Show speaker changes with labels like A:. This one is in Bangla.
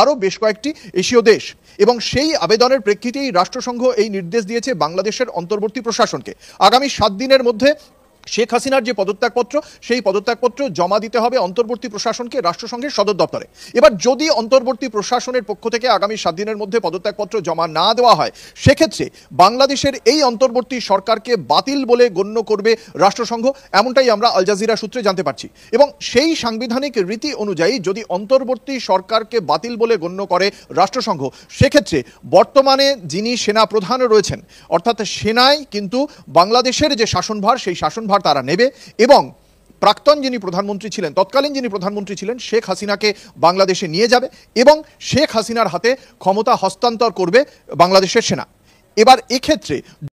A: আরও বেশ কয়েকটি এশীয় দেশ। এবং সেই আবেদনের প্রেক্ষিতেই রাষ্ট্রসংঘ এই নির্দেশ দিয়েছে বাংলাদেশের অন্তর্বর্তী প্রশাসনকে আগামী 7 দিনের মধ্যে শেখ হাসিনার যে পদত্যাগপত্র সেই পদত্যাগপত্র জমা দিতে হবে অন্তর্বর্তী প্রশাসনকে রাষ্ট্রসংঘের সদর দপ্তরে। এবার যদি অন্তর্বর্তী প্রশাসনের পক্ষ থেকে আগামী 7 দিনের মধ্যে পদত্যাগপত্র জমা না দেওয়া হয়, সেক্ষেত্রে বাংলাদেশের এই অন্তর্বর্তী সরকারকে বাতিল বলে গণ্য করবে রাষ্ট্রসংঘ, এমনটাই আমরা আল জাজিরা সূত্রে জানতে পারছি। এবং সেই সাংবিধানিক রীতি অনুযায়ী যদি অন্তর্বর্তী সরকারকে বাতিল বলে গণ্য করে রাষ্ট্রসংঘ, সেক্ষেত্রে বর্তমানে যিনি সেনা প্রধান রয়েছেন, অর্থাৎ সেনায় কিন্তু বাংলাদেশের যে শাসনভার সেই শাসনভার তারা নেবে এবং প্রাক্তন যিনি প্রধানমন্ত্রী ছিলেন, তৎকালীন যিনি প্রধানমন্ত্রী ছিলেন শেখ হাসিনাকে বাংলাদেশে নিয়ে যাবে এবং শেখ হাসিনার হাতে ক্ষমতা হস্তান্তর করবে বাংলাদেশের সেনা। এবার এক্ষেত্রে